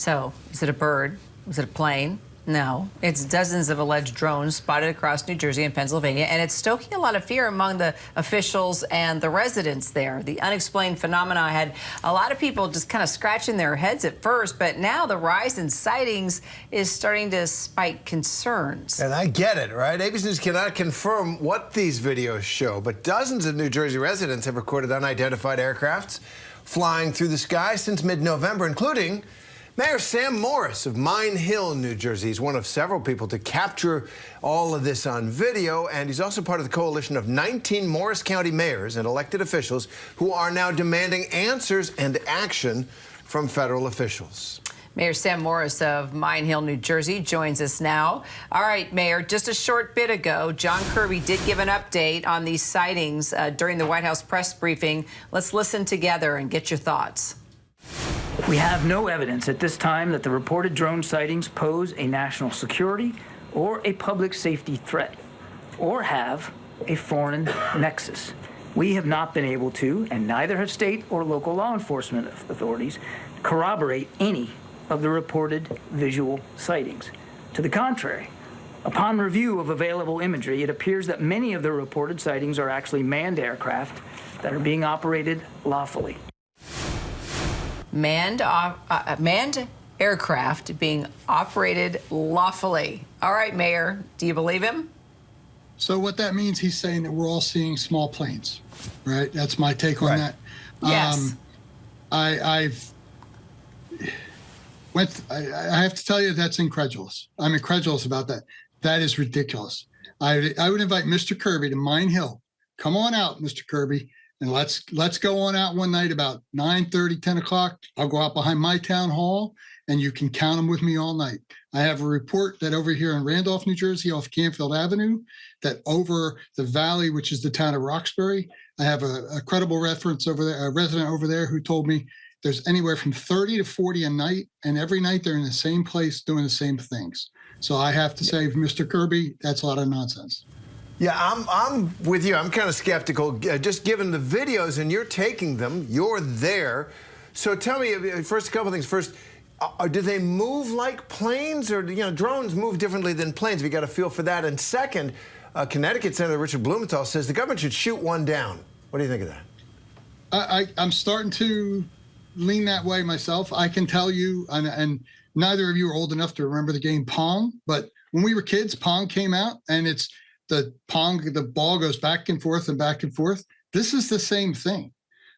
So, is it a bird? Was it a plane? No. It's dozens of alleged drones spotted across New Jersey and Pennsylvania, and it's stoking a lot of fear among the officials and the residents there. The unexplained phenomena had a lot of people just kind of scratching their heads at first, but now the rise in sightings is starting to spike concerns. And I get it, right? ABC News cannot confirm what these videos show, but dozens of New Jersey residents have recorded unidentified aircrafts flying through the sky since mid-November, including Mayor Sam Morris of Mine Hill, New Jersey. He's one of several people to capture all of this on video, and he's also part of the coalition of 19 Morris County mayors and elected officials who are now demanding answers and action from federal officials. Mayor Sam Morris of Mine Hill, New Jersey, joins us now. All right, Mayor, just a short bit ago, John Kirby did give an update on these sightings during the White House press briefing. Let's listen together and get your thoughts. We have no evidence at this time that the reported drone sightings pose a national security or a public safety threat or have a foreign nexus. We have not been able to, and neither have state or local law enforcement authorities, corroborate any of the reported visual sightings. To the contrary, upon review of available imagery, it appears that many of the reported sightings are actually manned aircraft that are being operated lawfully. Manned aircraft being operated lawfully. All right, Mayor, do you believe him? So what that means, he's saying that we're all seeing small planes, right? That's my take on that. Yes. I have to tell you that's incredulous. I'm incredulous about that. That is ridiculous. I would invite Mr. Kirby to Mine Hill. Come on out, Mr. Kirby. And let's go on out one night about 9:30, 10 o'clock. I'll go out behind my town hall, and you can count them with me all night. I have a report that over here in Randolph, New Jersey, off Canfield Avenue, that over the valley, which is the town of Roxbury, I have a credible reference over there, a resident over there who told me there's anywhere from 30 to 40 a night, and every night they're in the same place doing the same things. So I have to say, Mr. Kirby, that's a lot of nonsense. Yeah, I'm with you. I'm kind of skeptical, just given the videos, and you're taking them. You're there. So tell me, first, a couple things. First, do they move like planes, or drones move differently than planes? We got a feel for that. And second, Connecticut Senator Richard Blumenthal says the government should shoot one down. What do you think of that? I'm starting to lean that way myself. I can tell you, and neither of you are old enough to remember the game Pong, but when we were kids, Pong came out, and it's the ball goes back and forth and back and forth. This is the same thing.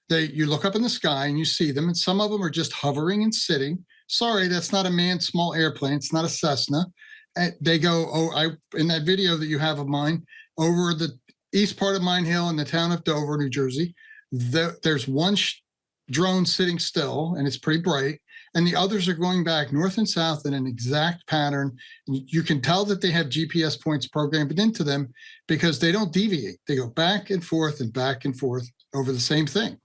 You look up in the sky and you see them, and some of them are just hovering and sitting. Sorry, that's not a manned small airplane. It's not a Cessna. And they go, in that video that you have of mine, over the east part of Mine Hill in the town of Dover, New Jersey, there's one drone sitting still, and it's pretty bright, and the others are going back north and south in an exact pattern. You can tell that they have GPS points programmed into them because they don't deviate. They go back and forth over the same thing.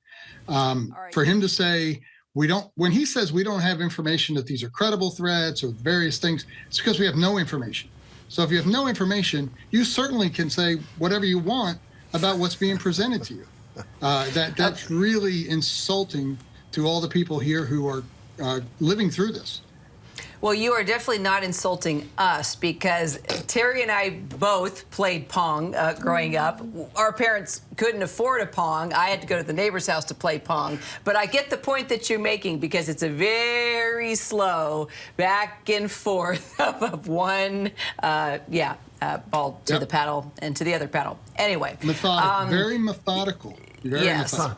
For him to say when he says we don't have information that these are credible threats or various things, it's because we have no information. So if you have no information, you certainly can say whatever you want about what's being presented to you. That's really insulting to all the people here who are living through this. Well, you are definitely not insulting us, because Terry and I both played Pong growing up. Our parents couldn't afford a Pong. I had to go to the neighbor's house to play Pong. But I get the point that you're making, because it's a very slow back and forth of one, ball to the paddle and to the other paddle. Anyway. Very methodical. Very methodical.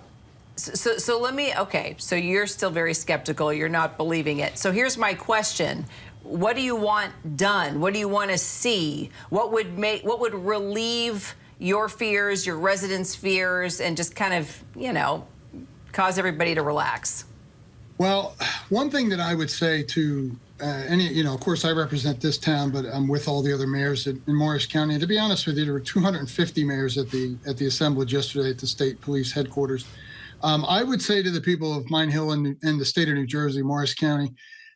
So let me, so you're still very skeptical. You're not believing it. So here's my question. What do you want done? What do you want to see? What would relieve your fears, your residents' fears, and just kind of, cause everybody to relax? Well, one thing that I would say to of course I represent this town, but I'm with all the other mayors in Morris County. And to be honest with you, there were 250 mayors at the assemblage yesterday at the state police headquarters. I would say to the people of Mine Hill and the state of New Jersey, Morris County,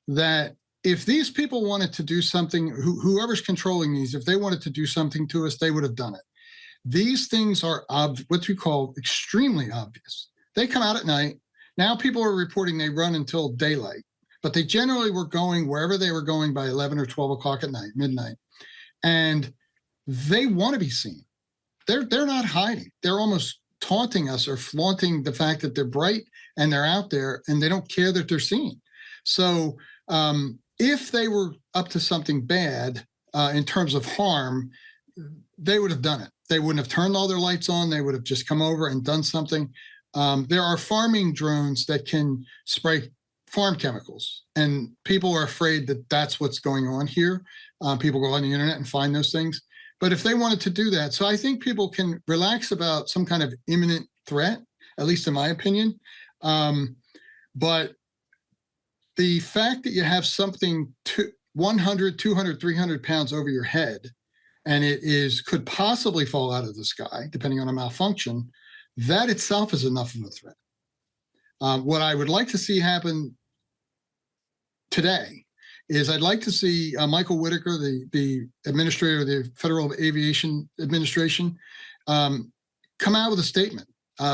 that if these people wanted to do something, whoever's controlling these, if they wanted to do something to us, they would have done it. These things are what we call extremely obvious. They come out at night. Now people are reporting they run until daylight. but they generally were going wherever they were going by 11 or 12 o'clock at night, midnight. And they want to be seen. They're not hiding. They're almost taunting us or flaunting the fact that they're bright and they're out there and they don't care that they're seen. So if they were up to something bad in terms of harm, they would have done it. They wouldn't have turned all their lights on. They would have just come over and done something. There are farming drones that can spray farm chemicals, and people are afraid that that's what's going on here. People go on the internet and find those things. But if they wanted to do that, so I think people can relax about some kind of imminent threat, at least in my opinion. But the fact that you have something 100, 200, 300 pounds over your head, and it could possibly fall out of the sky, depending on a malfunction, that itself is enough of a threat. What I would like to see happen today is I'd like to see Michael Whitaker, the administrator of the Federal Aviation Administration, come out with a statement.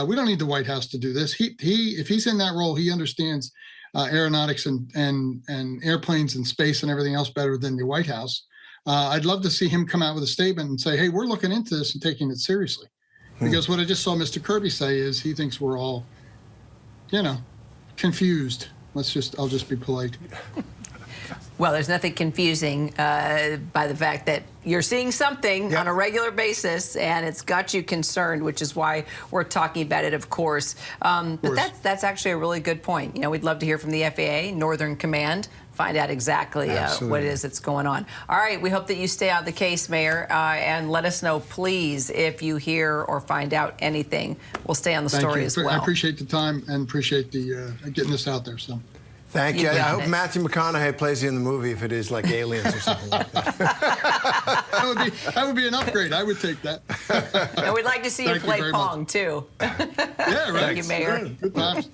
We don't need the White House to do this. If he's in that role, he understands aeronautics and airplanes and space and everything else better than the White House. I'd love to see him come out with a statement and say, hey, we're looking into this and taking it seriously. Because what I just saw Mr. Kirby say is he thinks we're all, confused. I'll just be polite. Well, there's nothing confusing by the fact that you're seeing something on a regular basis, and it's got you concerned, which is why we're talking about it, of course. But that's actually a really good point. We'd love to hear from the FAA, Northern Command, find out exactly what it is that's going on. All right, we hope that you stay on the case, Mayor, and let us know, please, if you hear or find out anything. We'll stay on the story as well. I appreciate the time and appreciate the getting this out there. So. Thank you. I hope Matthew McConaughey plays you in the movie if it is like Aliens or something like that. That would be an upgrade. I would take that. And we'd like to see you play Pong, too. Yeah, right. Thank you, Mayor. Good times.